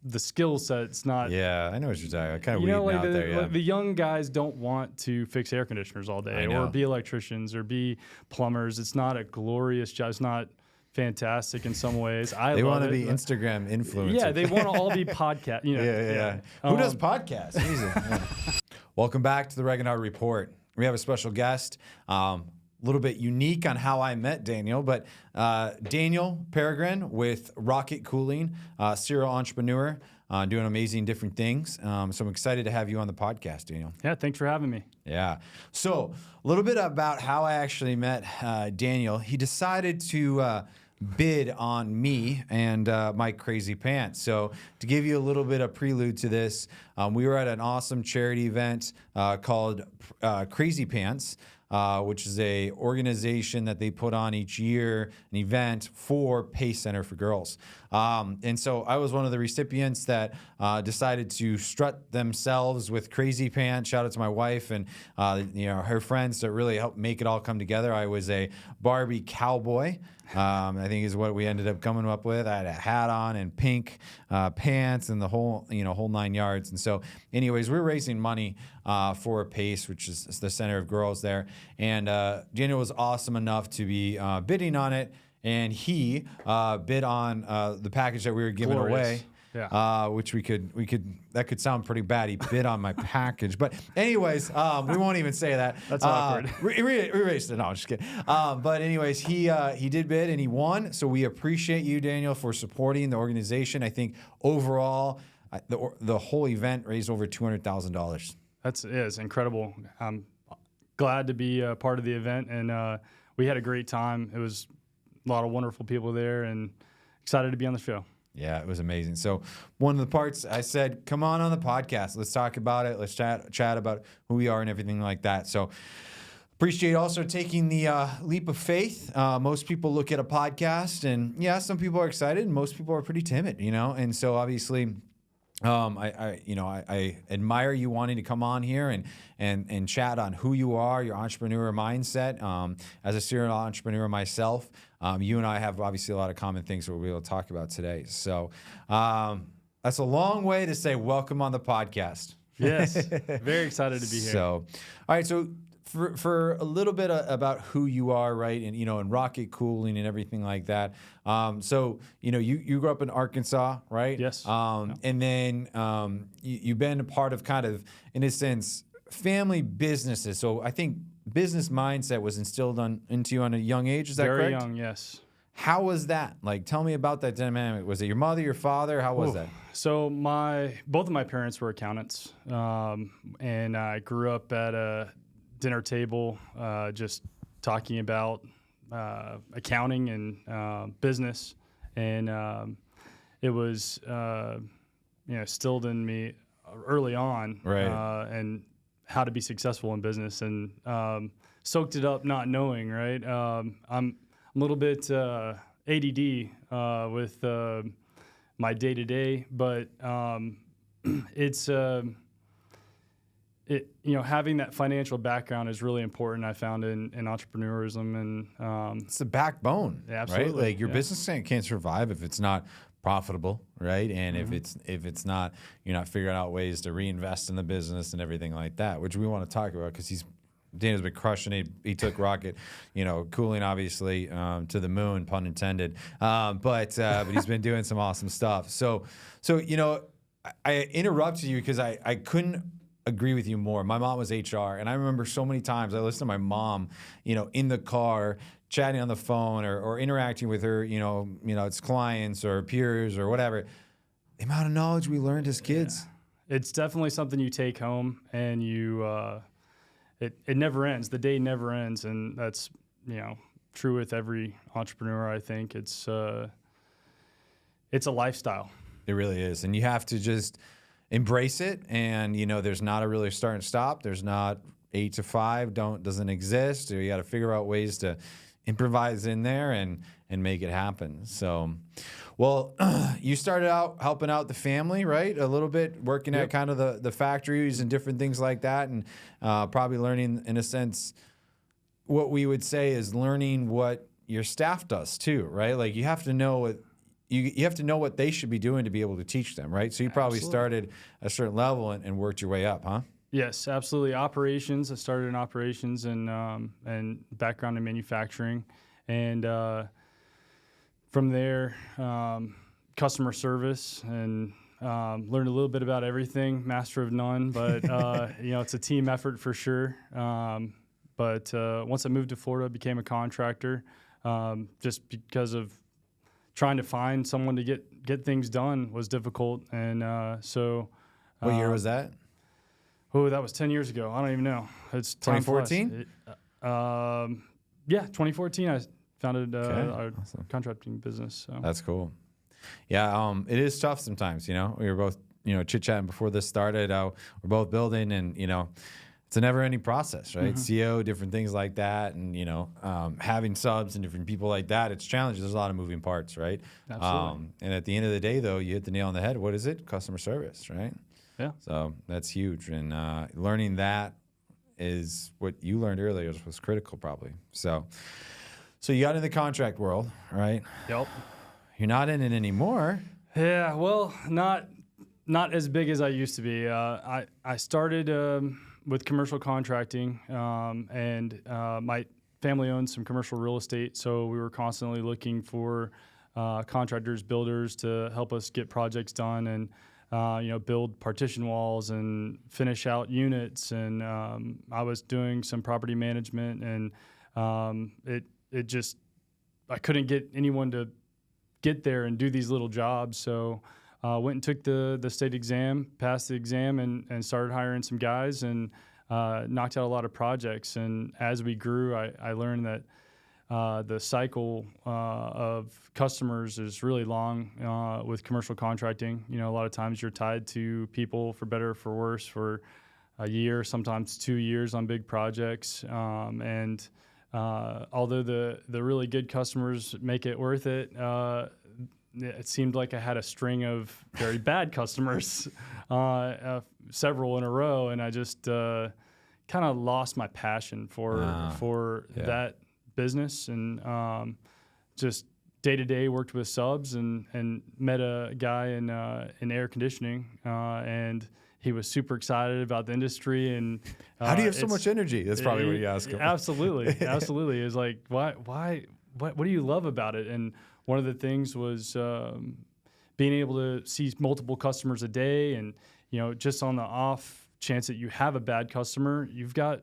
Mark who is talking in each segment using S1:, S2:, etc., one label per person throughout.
S1: the skill set's not.
S2: Yeah, I know what you're talking. Kind of
S1: You know,
S2: weeding
S1: like
S2: out there. Yeah.
S1: the young guys don't want to fix air conditioners all day or be electricians or be plumbers. It's not a glorious job. It's not fantastic in some ways.
S2: They want to be Instagram influencers.
S1: Yeah, they want to all be podcast. You know,
S2: yeah. Who does podcasts? Welcome back to the Regenauer Report. We have a special guest. A little bit unique on how I met Daniel, but Daniel Peregrin with Rocket Cooling, serial entrepreneur, doing amazing different things. So I'm excited to have you on the podcast, Daniel.
S1: Yeah, thanks for having me.
S2: Yeah. So a little bit about how I actually met Daniel. He decided to bid on me and my crazy pants. So to give you a little bit of prelude to this, we were at an awesome charity event called Crazy Pants, which is a organization that they put on each year, an event for Pace Center for Girls. And so I was one of the recipients that decided to strut themselves with crazy pants. Shout out to my wife and her friends that really helped make it all come together. I was a Barbie cowboy. I think is what we ended up coming up with. I had a hat on and pink pants and the whole 9 yards. And so anyways, we're raising money for Pace, which is the Center of Girls there. And Daniel was awesome enough to be bidding on it. And he bid on the package that we were giving away. Yeah. Which we could that could sound pretty bad. He bid on my package, but anyways, we won't even say that.
S1: That's awkward.
S2: Erased it. No, I'm just kidding. But anyways, he did bid and he won. So we appreciate you, Daniel, for supporting the organization. I think overall, the whole event raised over $200,000.
S1: It's incredible. I'm glad to be a part of the event, and we had a great time. It was a lot of wonderful people there, and excited to be on the show.
S2: Yeah, it was amazing. So one of the parts I said, come on the podcast. Let's talk about it. Let's chat about who we are and everything like that. So appreciate also taking the leap of faith. Most people look at a podcast and some people are excited and most people are pretty timid, And so obviously I admire you wanting to come on here and chat on who you are, your entrepreneur mindset. As a serial entrepreneur myself, you and I have obviously a lot of common things that we'll be able to talk about today. So that's a long way to say welcome on the podcast.
S1: Yes, very excited to be here.
S2: So, all right, so for a little bit about who you are, right, and and Rocket Cooling and everything like that. So you grew up in Arkansas, right?
S1: Yes.
S2: And then you've been a part of kind of, in a sense, family businesses. So I think business mindset was instilled into you on a young age. Is that correct?
S1: Very young, yes.
S2: How was that? Like, tell me about that dynamic. Was it your mother, your father? How was that?
S1: So both of my parents were accountants, and I grew up at a dinner table, just talking about accounting and business, and it was instilled in me early on,
S2: right?
S1: And how to be successful in business, and soaked it up, not knowing, right? I'm a little bit ADD with my day to day, but it's having that financial background is really important. I found in entrepreneurism, and
S2: it's the backbone,
S1: absolutely,
S2: right? Like your business can't survive if it's not profitable, right? And if it's not, you're not figuring out ways to reinvest in the business and everything like that, which we want to talk about because Dana's been crushing it. He took Rocket, cooling obviously to the moon, pun intended. But he's been doing some awesome stuff. So I interrupted you because I couldn't agree with you more. My mom was HR, and I remember so many times I listened to my mom, in the car, chatting on the phone or interacting with her, it's clients or peers or whatever. The amount of knowledge we learned as kids.
S1: Yeah. It's definitely something you take home, and you it never ends. The day never ends, and that's true with every entrepreneur. I think it's a lifestyle.
S2: It really is, and you have to just embrace it. And there's not a really start and stop. There's not 8 to 5 doesn't exist. You got to figure out ways to improvise in there and make it happen. So, well, you started out helping out the family, right? A little bit, working at kind of the factories and different things like that, and probably learning, in a sense, what we would say is learning what your staff does too, right? Like you have to know what you have to know what they should be doing to be able to teach them, right? So you probably
S1: Absolutely.
S2: started at a certain level and worked your way up, huh?
S1: Yes, absolutely. Operations. I started in operations and background in manufacturing, and from there, customer service, and learned a little bit about everything. Master of none, but it's a team effort for sure. But once I moved to Florida, I became a contractor, just because of trying to find someone to get things done was difficult, and so.
S2: What year was that?
S1: Oh, that was 10 years ago. I don't even know. It's time
S2: 2014?
S1: Yeah, 2014. I founded our
S2: Awesome.
S1: contracting business. So.
S2: That's cool. Yeah, it is tough sometimes. We were both, chit-chatting before this started. We're both building, and, it's a never-ending process, right? CO, different things like that, and, having subs and different people like that, it's challenging. There's a lot of moving parts, right?
S1: Absolutely.
S2: And at the end of the day, though, you hit the nail on the head. What is it? Customer service, right?
S1: Yeah.
S2: So that's huge. And learning that is what you learned earlier was critical, probably. So you got in the contract world, right?
S1: Yep.
S2: You're not in it anymore.
S1: Yeah. Well, not as big as I used to be. I started with commercial contracting, and my family owns some commercial real estate, so we were constantly looking for contractors, builders to help us get projects done, and build partition walls and finish out units. And I was doing some property management, and it just, I couldn't get anyone to get there and do these little jobs. So went and took the state exam, passed the exam, and started hiring some guys, and knocked out a lot of projects. And as we grew, I learned that the cycle of customers is really long with commercial contracting. A lot of times you're tied to people, for better or for worse, for a year, sometimes 2 years on big projects. And although the really good customers make it worth it, it seemed like I had a string of very bad customers, several in a row, and I just kind of lost my passion for that business, and just day to day worked with subs, and met a guy in air conditioning, and he was super excited about the industry. And
S2: how do you have so much energy? That's probably what you ask him.
S1: Absolutely. It's like, why, what do you love about it? And one of the things was being able to see multiple customers a day, and just on the off chance that you have a bad customer, you've got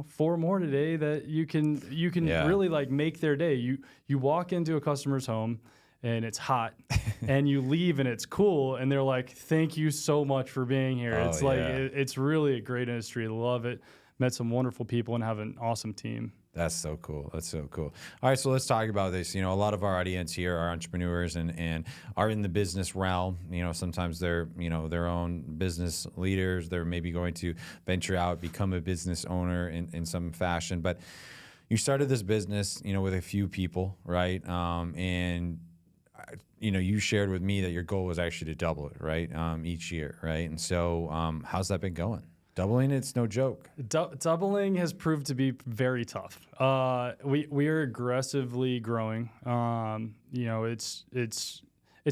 S1: 4 more today that you can really like make their day. You walk into a customer's home and it's hot, and you leave and it's cool, and they're like, "Thank you so much for being here." It's like it's really a great industry. Love it. Met some wonderful people and have an awesome team.
S2: That's so cool. That's so cool. All right, so let's talk about this. A lot of our audience here are entrepreneurs and are in the business realm. Sometimes they're, their own business leaders. They're maybe going to venture out, become a business owner in some fashion. But you started this business, with a few people, right? And you shared with me that your goal was actually to double it, right? Each year, right? And so how's that been going? Doubling it's no joke.
S1: Doubling has proved to be very tough. We are aggressively growing. It's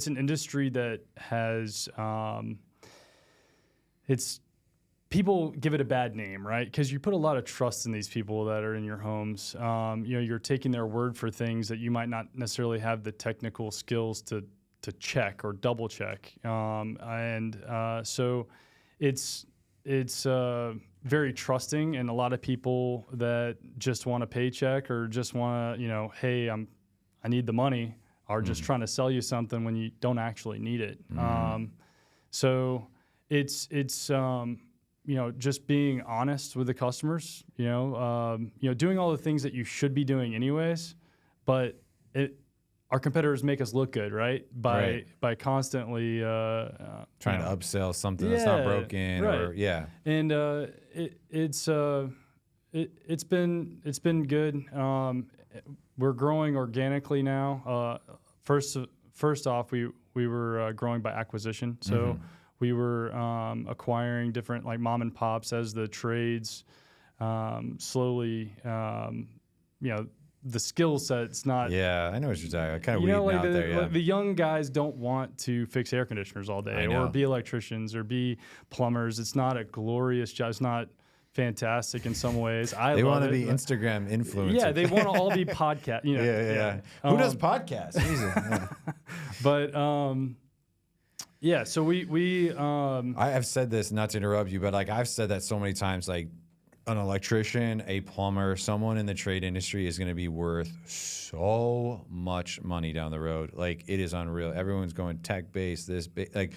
S1: an industry that has people give it a bad name, right? Because you put a lot of trust in these people that are in your homes. You're taking their word for things that you might not necessarily have the technical skills to check or double check. So it's very trusting, and a lot of people that just want a paycheck or just want to, hey, I need the money, are just trying to sell you something when you don't actually need it. So it's just being honest with the customers, doing all the things that you should be doing anyways, but our competitors make us look good, right? By constantly
S2: trying to upsell something that's not broken,
S1: right. And it's been good. We're growing organically now. First off, we were growing by acquisition, so we were acquiring different like mom and pops as the trades slowly, the skill set's not.
S2: Yeah, I know what you're talking about. Kind of
S1: You know,
S2: weeding
S1: like
S2: out there, yeah.
S1: the young guys don't want to fix air conditioners all day or be electricians or be plumbers. It's not a glorious job. It's not fantastic in some ways.
S2: They want to be Instagram influencers.
S1: Yeah, they want to all be podcast. You know,
S2: yeah. Who does podcasts? Jesus. Yeah.
S1: But yeah, so we
S2: I have said this, not to interrupt you, but like I've said that so many times, like an electrician, a plumber, someone in the trade industry is going to be worth so much money down the road. Like it is unreal. Everyone's going tech based, like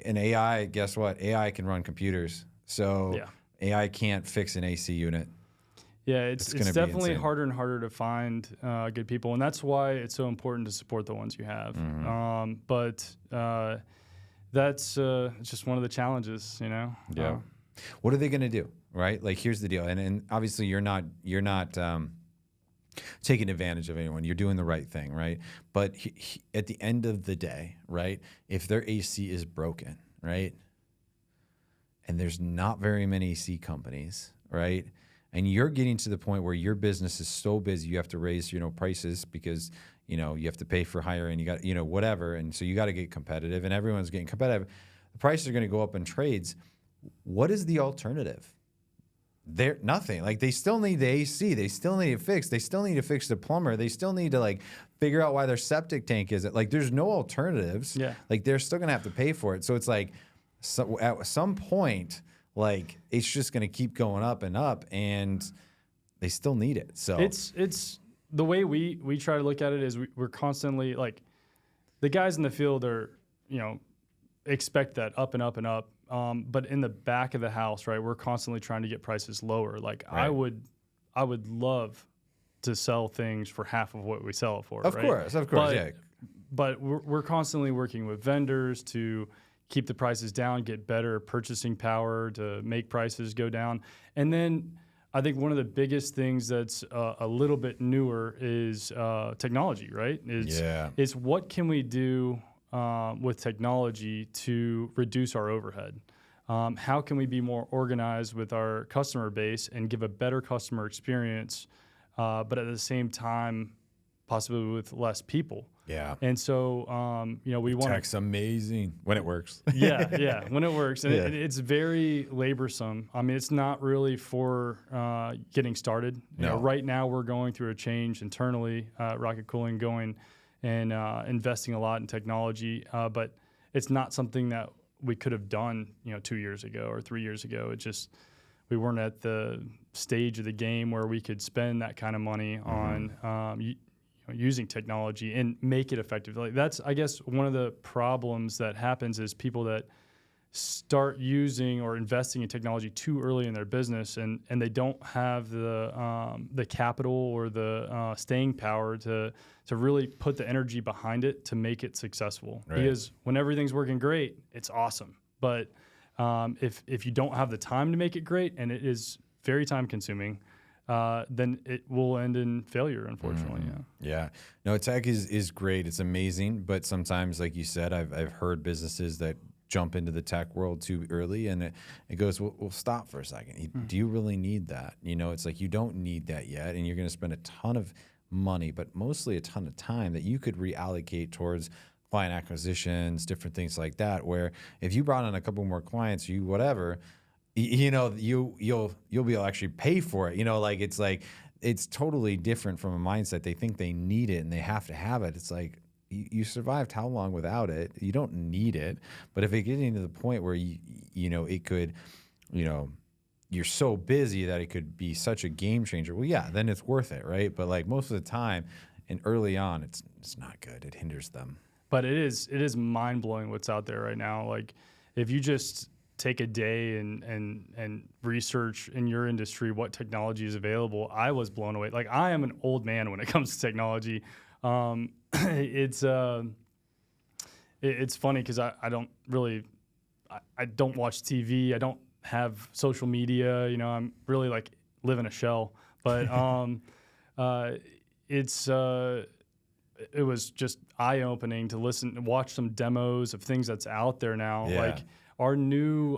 S2: an AI, guess what? AI can run computers. So AI can't fix an AC unit.
S1: Yeah, it's definitely harder and harder to find good people, and that's why it's so important to support the ones you have. But that's it's just one of the challenges, you know.
S2: Yeah. What are they going to do, right? Like, here's the deal, and obviously you're not taking advantage of anyone. You're doing the right thing, right? But at the end of the day, right, if their AC is broken, right, and there's not very many AC companies, right, and you're getting to the point where your business is so busy you have to raise, prices because, you have to pay for hiring, you got, whatever, and so you got to get competitive, and everyone's getting competitive. The prices are going to go up in trades. What is the alternative? They're nothing. Like, they still need the AC. They still need it fixed. They still need to fix the plumber. They still need to, like, figure out why their septic tank isn't. Like, there's no alternatives.
S1: Yeah.
S2: Like, they're still going to have to pay for it. So it's like, at some point, like, it's just going to keep going up, and they still need it. So
S1: it's the way we try to look at it is we're constantly, like, the guys in the field are, expect that up and up and up. But in the back of the house, right, we're constantly trying to get prices lower. Like, right. I would love to sell things for half of what we sell it for.
S2: Of course, yeah.
S1: But we're constantly working with vendors to keep the prices down, get better purchasing power to make prices go down. And then I think one of the biggest things that's a little bit newer is technology, right? Is what can we do with technology to reduce our overhead? How can we be more organized with our customer base and give a better customer experience, but at the same time, possibly with less people?
S2: Yeah.
S1: And so, we want
S2: tech's amazing when it works.
S1: yeah, when it works. And it's very laborsome. I mean, it's not really for getting started.
S2: No.
S1: Right now, we're going through a change internally, Rocket Cooling going and investing a lot in technology, but it's not something that we could have done, 2 years ago or 3 years ago. It just, we weren't at the stage of the game where we could spend that kind of money on using technology and make it effective. Like, that's, I guess, one of the problems that happens is people that start using or investing in technology too early in their business, and they don't have the capital or the staying power to really put the energy behind it to make it successful. Right. Because when everything's working great, it's awesome. But if you don't have the time to make it great, and it is very time consuming, then it will end in failure, unfortunately.
S2: Yeah. No, tech is great. It's amazing. But sometimes, like you said, I've heard businesses that jump into the tech world too early, and it goes, well, stop for a second. Do you really need that? It's like, you don't need that yet, and you're going to spend a ton of money, but mostly a ton of time that you could reallocate towards client acquisitions, different things like that, where if you brought on a couple more clients, you'll be able to actually pay for it. It's totally different from a mindset. They think they need it and they have to have it. It's like, you survived how long without it? You don't need it. But if it gets into the point where it could, you're so busy that it could be such a game changer, well, yeah, then it's worth it, right? But like, most of the time and early on, it's not good. It hinders them.
S1: But it is mind blowing what's out there right now. Like, if you just take a day and research in your industry what technology is available, I was blown away. Like, I am an old man when it comes to technology. It's funny because I don't really, I don't watch TV. I don't have social media. I'm really like live in a shell. But it was just eye opening to listen and watch some demos of things that's out there now.
S2: Yeah.
S1: Like our new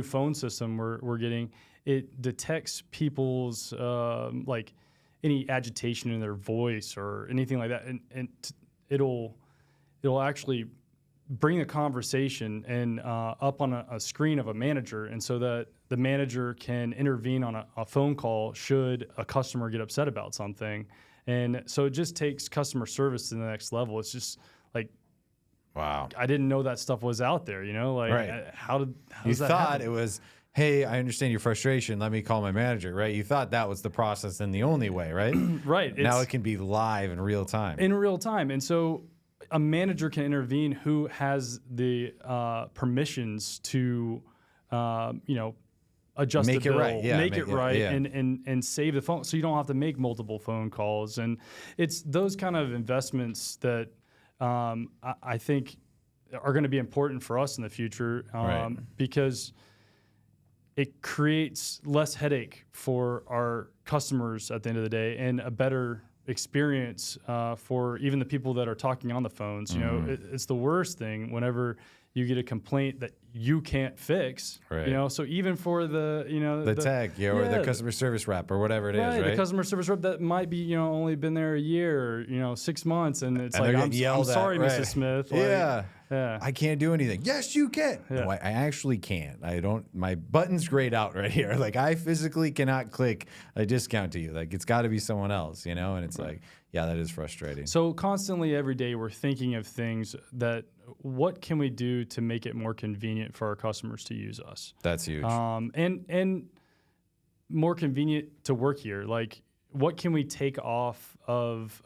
S1: phone system we're getting, it detects people's any agitation in their voice or anything like that, and it'll actually bring the conversation and up on a screen of a manager, and so that the manager can intervene on a phone call should a customer get upset about something. And so it just takes customer service to the next level. It's just like,
S2: wow,
S1: I didn't know that stuff was out there, like
S2: right.
S1: how
S2: you
S1: does that
S2: thought
S1: happen?
S2: it was, hey, I understand your frustration, let me call my manager, right? You thought that was the process and the only way, right?
S1: Right.
S2: Now it can be live in real time.
S1: In real time. And so a manager can intervene who has the permissions to, adjust
S2: Make
S1: the
S2: it
S1: bill,
S2: right. Yeah,
S1: make it right,
S2: yeah.
S1: and save the phone, so you don't have to make multiple phone calls. And it's those kind of investments that I think are going to be important for us in the future,
S2: Right.
S1: because it creates less headache for our customers at the end of the day, and a better experience for even the people that are talking on the phones. It's the worst thing whenever you get a complaint that you can't fix.
S2: Right.
S1: So even for the
S2: The tech, or the customer service rep or whatever it is, right?
S1: The customer service rep that might be only been there a year, or 6 months, and it's
S2: And
S1: like,
S2: they're
S1: I'm
S2: getting yelled
S1: sorry,
S2: at, right.
S1: Mrs. Smith. Like,
S2: yeah.
S1: Yeah.
S2: I can't do anything. Yes, you can.
S1: Yeah.
S2: No, I actually can't. My button's grayed out right here. Like, I physically cannot click a discount to you. Like, it's got to be someone else, and it's like, yeah, that is frustrating.
S1: So constantly every day we're thinking of things that, what can we do to make it more convenient for our customers to use us?
S2: That's huge.
S1: And more convenient to work here. Like, what can we take off of,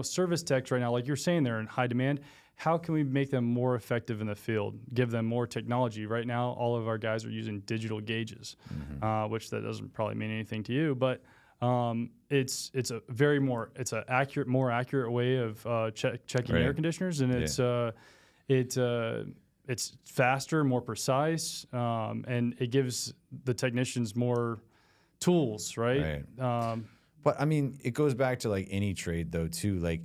S1: service techs right now? Like you're saying, they're in high demand. How can we make them more effective in the field? Give them more technology. Right now, all of our guys are using digital gauges, which that doesn't probably mean anything to you, but it's an more accurate way of checking
S2: Right.
S1: air conditioners, and it's faster, more precise, and it gives the technicians more tools, right?
S2: But I mean, it goes back to like any trade though too. Like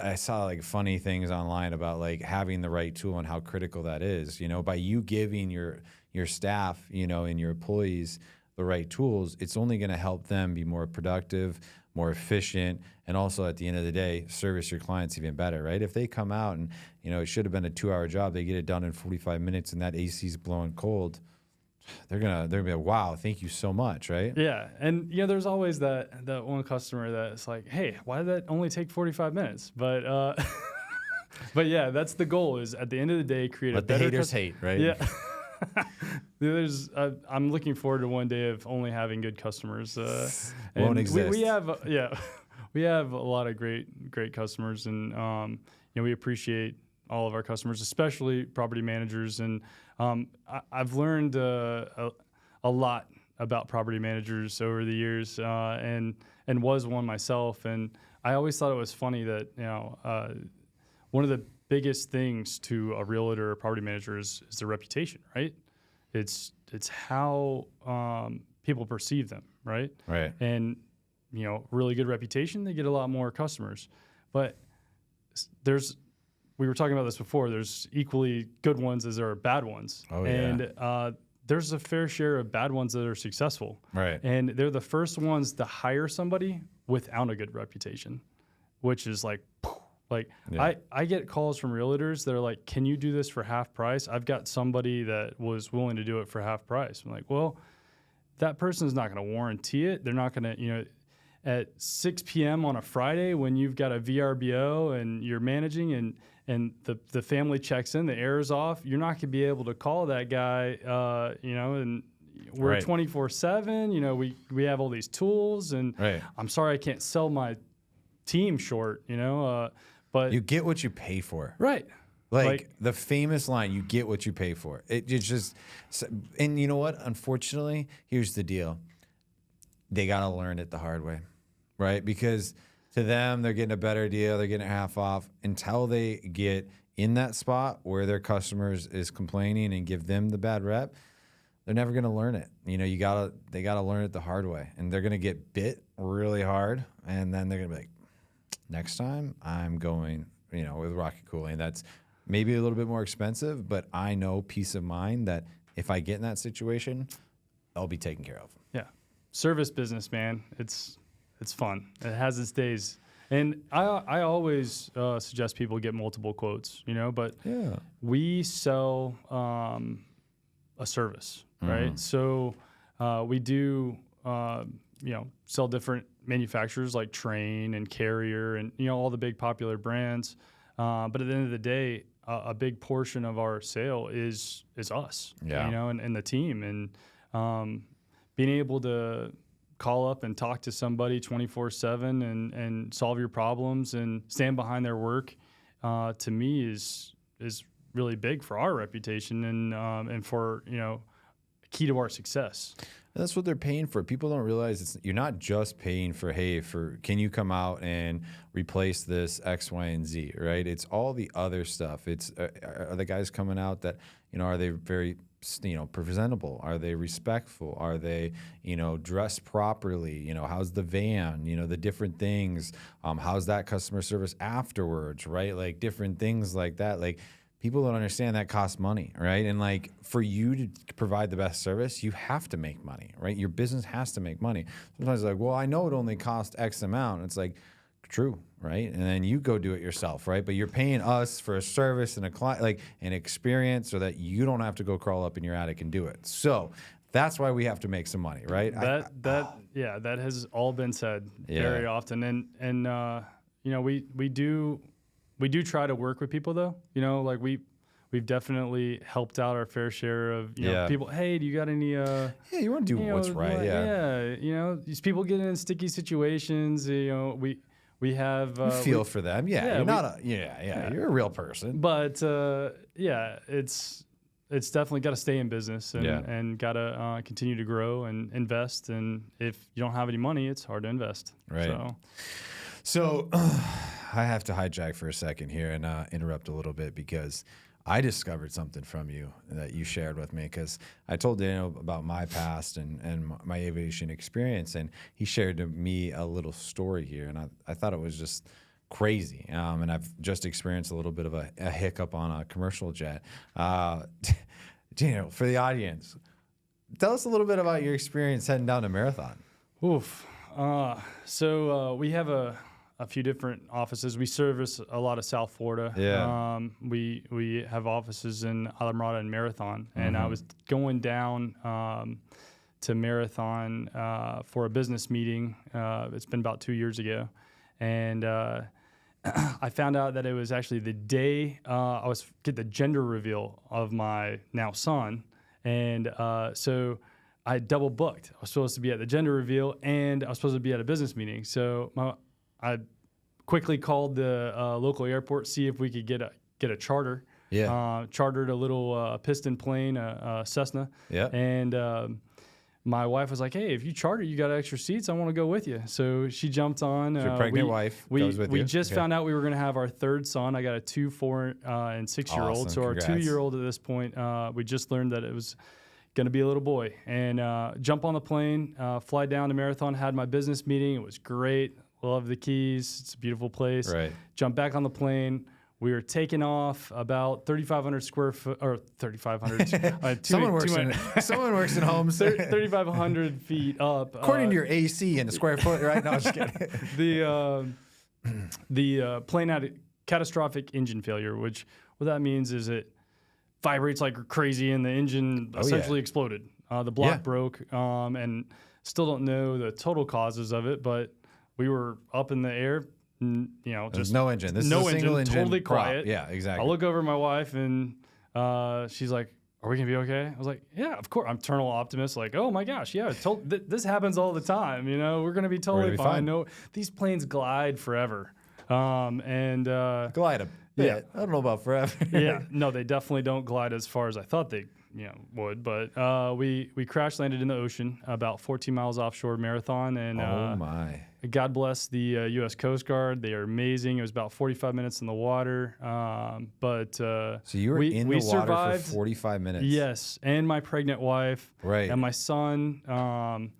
S2: I saw like funny things online about like having the right tool and how critical that is. By you giving your staff, and your employees the right tools, it's only going to help them be more productive, more efficient, and also at the end of the day, service your clients even better, right? If they come out and, it should have been a 2-hour job, they get it done in 45 minutes and that AC's blowing cold, they're gonna be like, wow, thank you so much, right?
S1: Yeah, and there's always that one customer that's like, hey, why did that only take 45 minutes? But but yeah, that's the goal, is at the end of the day, create a better...
S2: Let the haters hate, right?
S1: Yeah. I'm looking forward to one day of only having good customers.
S2: Won't exist.
S1: We have we have a lot of great customers, and we appreciate all of our customers, especially property managers. And I've learned a lot about property managers over the years, and was one myself. And I always thought it was funny that one of the biggest things to a realtor or property manager is their reputation, right? It's how people perceive them, right?
S2: Right.
S1: And really good reputation, they get a lot more customers. But we were talking about this before, there's equally good ones as there are bad ones.
S2: Oh, yeah.
S1: And there's a fair share of bad ones that are successful.
S2: Right.
S1: And they're the first ones to hire somebody without a good reputation, which is like, yeah. I get calls from realtors that are like, can you do this for half price? I've got somebody that was willing to do it for half price. I'm like, well, that person's not going to warranty it. They're not going to, at 6 p.m. on a Friday when you've got a VRBO and you're managing and the family checks in, the air's off, you're not going to be able to call that guy, and we're
S2: Right.
S1: 24/7, we have all these tools, and
S2: Right.
S1: I'm sorry I can't sell my team short, but
S2: You get what you pay for.
S1: right.
S2: Like the famous line, you get what you pay for. It's just, and you know what? Unfortunately, here's the deal. They got to learn it the hard way, right? Because to them, they're getting a better deal. They're getting it half off until they get in that spot where their customers is complaining and give them the bad rep. They're never going to learn it. They got to learn it the hard way, and they're going to get bit really hard. And then they're going to be like, next time I'm going, with rocket cooling. That's maybe a little bit more expensive, but I know peace of mind that if I get in that situation, I'll be taken care of.
S1: Yeah. service business, man. It's fun. It has its days. And I always suggest people get multiple quotes, but we sell a service, right? So we do, sell different manufacturers like Train and Carrier and, all the big popular brands. But at the end of the day, a big portion of our sale is us, and the team. And being able to call up and talk to somebody 24/7 and solve your problems and stand behind their work, to me is really big for our reputation and for key to our success.
S2: And that's what they're paying for. People don't realize you're not just paying for can you come out and replace this X, Y, and Z, right? It's all the other stuff. It's are the guys coming out that are they very presentable? Are they respectful? Are they, dressed properly? How's the van? The different things. How's that customer service afterwards, right? Like different things like that. Like people don't understand that costs money, right? And like for you to provide the best service, you have to make money, right? Your business has to make money. Sometimes it's like, well, I know it only costs X amount. It's like, true, right? And then you go do it yourself, right? But you're paying us for a service and a client, like an experience, so that you don't have to go crawl up in your attic and do it. So that's why we have to make some money, right?
S1: That has all been said very often, and we do try to work with people though. Like we've definitely helped out our fair share of people. Hey, do you got any?
S2: You want to do what's right,
S1: these people get in sticky situations. We have
S2: feel for them. You're you're a real person.
S1: But it's definitely got to stay in business and got to continue to grow and invest. And if you don't have any money, it's hard to invest.
S2: Right. So I have to hijack for a second here and interrupt a little bit, because I discovered something from you that you shared with me, because I told Daniel about my past and my aviation experience, and he shared to me a little story here, and I thought it was just crazy. And I've just experienced a little bit of a hiccup on a commercial jet. Daniel, for the audience, tell us a little bit about your experience heading down to Marathon.
S1: Oof. So we have a few different offices. We service a lot of South Florida.
S2: Yeah.
S1: We have offices in Alamorada and Marathon. And I was going down to Marathon for a business meeting. It's been about 2 years ago. And I found out that it was actually the day I was get the gender reveal of my now son. And so I double booked. I was supposed to be at the gender reveal and I was supposed to be at a business meeting. So I quickly called the local airport, see if we could get a charter.
S2: Yeah.
S1: Chartered a little piston plane, a Cessna.
S2: Yeah.
S1: And my wife was like, "Hey, if you charter, you got extra seats. I want to go with you." So she jumped on.
S2: Your pregnant wife goes with you.
S1: We just found out we were going to have our third son. I got a 2, 4, and 6-year-old.
S2: Awesome.
S1: So
S2: Congrats.
S1: Our 2-year-old at this point, we just learned that it was going to be a little boy. And jump on the plane, fly down to Marathon, had my business meeting. It was great. Love the Keys. It's a beautiful place.
S2: Right.
S1: Jump back on the plane. We were taking off about 3,500 square foot, or 3,500.
S2: Someone works in homes.
S1: 3,500 feet up.
S2: According to your AC and the square foot, right? No, I'm just kidding.
S1: The plane had a catastrophic engine failure, which what that means is it vibrates like crazy, and the engine essentially exploded. The block broke, and still don't know the total causes of it, but we were up in the air.
S2: There's no engine. This
S1: no
S2: is a single engine,
S1: totally quiet.
S2: Yeah, exactly.
S1: I look over at my wife and she's like, "Are we gonna be okay?" I was like, "Yeah, of course." I'm eternal optimist. Like, "Oh my gosh, yeah, this happens all the time. We're gonna be totally fine. No, these planes glide forever,
S2: glide a bit.
S1: Yeah.
S2: I don't know about forever.
S1: Yeah, no, they definitely don't glide as far as I thought they would. But we crash landed in the ocean about 14 miles offshore Marathon, and
S2: oh my.
S1: God bless the U.S. Coast Guard. They are amazing. It was about 45 minutes in the water. So
S2: you were in the water
S1: survived
S2: for 45 minutes.
S1: Yes, and my pregnant wife.
S2: Right.
S1: And my son.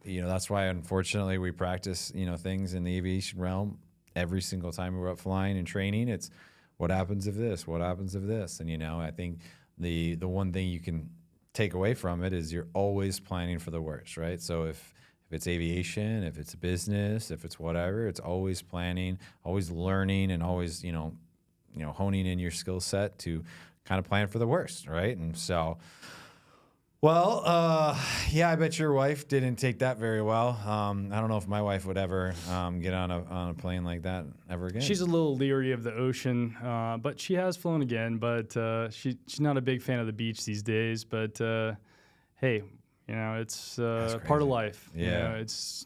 S2: That's why, unfortunately, we practice, things in the aviation realm every single time we're up flying and training. It's what happens if this? What happens if this? And, I think the one thing you can take away from it is you're always planning for the worst, right? So if if it's aviation, if it's business, if it's whatever, it's always planning, always learning, and always, honing in your skill set to kind of plan for the worst, right? And so, well, yeah, I bet your wife didn't take that very well. I don't know if my wife would ever get on a plane like that ever again.
S1: She's a little leery of the ocean, but she has flown again. But she's not a big fan of the beach these days. But hey, it's part of life.
S2: Yeah,
S1: it's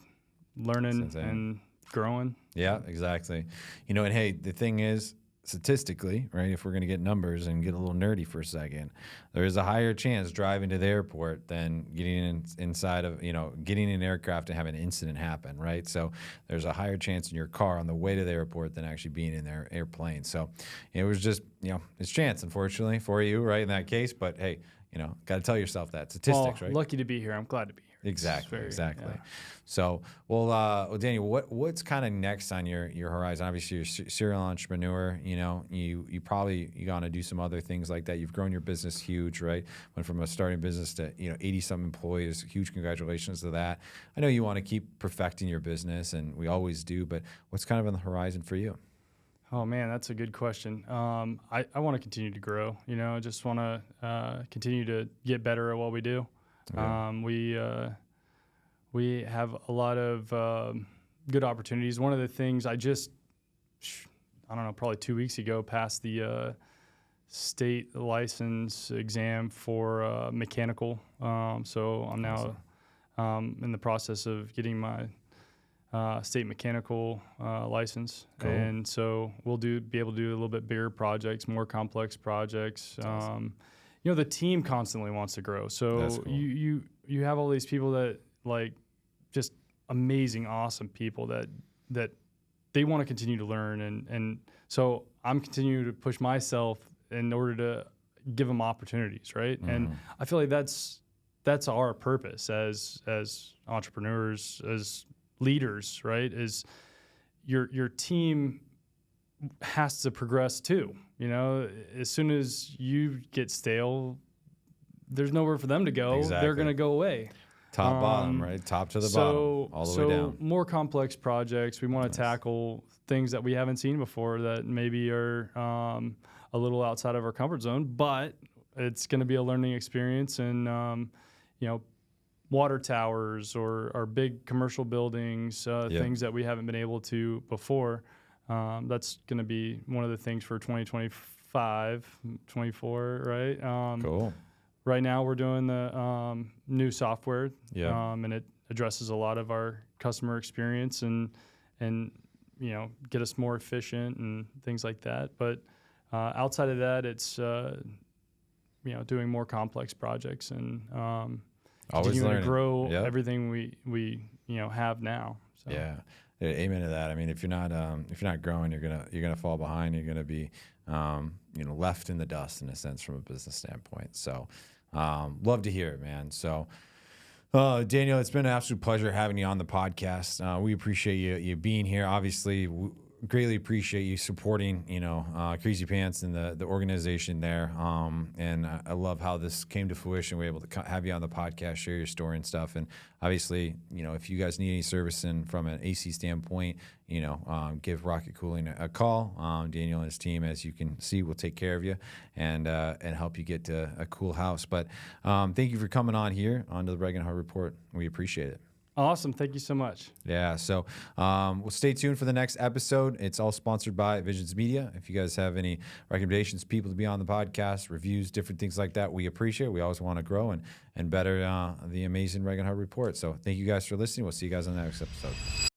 S1: learning and growing.
S2: Yeah, exactly. And hey, the thing is, statistically, right, if we're going to get numbers and get a little nerdy for a second, there is a higher chance driving to the airport than getting inside of, getting in an aircraft and having an incident happen, right? So there's a higher chance in your car on the way to the airport than actually being in their airplane. So it was just, it's chance, unfortunately, for you, right, in that case. But hey, got to tell yourself that. Statistics, right?
S1: Lucky to be here. I'm glad to be here.
S2: Exactly.
S1: Yeah.
S2: So, well, Daniel, what's kind of next on your horizon? Obviously, you're a serial entrepreneur. You probably gonna do some other things like that. You've grown your business huge, right? Went from a starting business to 80-some employees. Huge congratulations to that. I know you want to keep perfecting your business, and we always do. But what's kind of on the horizon for you?
S1: Oh man, that's a good question. I want to continue to grow. Just want to continue to get better at what we do. Okay. We have a lot of good opportunities. One of the things I don't know, probably 2 weeks ago, passed the state license exam for mechanical. So I'm now in the process of getting my state mechanical license. Cool. And so we'll be able to do a little bit bigger projects, more complex projects. Awesome. The team constantly wants to grow. So cool. you have all these people that just amazing, awesome people that they want to continue to learn. And so I'm continuing to push myself in order to give them opportunities, right? Mm-hmm. And I feel like that's our purpose as entrepreneurs, as leaders, right? Is your team has to progress too. As soon as you get stale, there's nowhere for them to go. Exactly. They're going to go away.
S2: Top, bottom, right? Top to the bottom, all the way down.
S1: So more complex projects. We want to tackle things that we haven't seen before that maybe are a little outside of our comfort zone, but it's going to be a learning experience. And, water towers or big commercial buildings, things that we haven't been able to before. That's going to be one of the things for 2025, 24, right?
S2: Cool.
S1: Right now we're doing the new software, and it addresses a lot of our customer experience and get us more efficient and things like that. But outside of that, it's doing more complex projects and continuing to grow everything we have now. So.
S2: Yeah. Amen to that. I mean, if you're not growing, you're gonna fall behind. You're gonna be left in the dust in a sense from a business standpoint. So, love to hear it, man. So, Daniel, it's been an absolute pleasure having you on the podcast. We appreciate you being here. Obviously, greatly appreciate you supporting Crazy Pants and the organization there. And I love how this came to fruition. We're able to have you on the podcast, share your story and stuff. And obviously, if you guys need any service from an AC standpoint, give Rocket Cooling a call. Daniel and his team, as you can see, will take care of you and help you get to a cool house. But thank you for coming on here onto the Regenhard Report. We appreciate it.
S1: Awesome. Thank you so much.
S2: Yeah. So we'll stay tuned for the next episode. It's all sponsored by Visions Media. If you guys have any recommendations, people to be on the podcast, reviews, different things like that, we appreciate it. We always want to grow and better the amazing Regenhard Report. So thank you guys for listening. We'll see you guys on the next episode.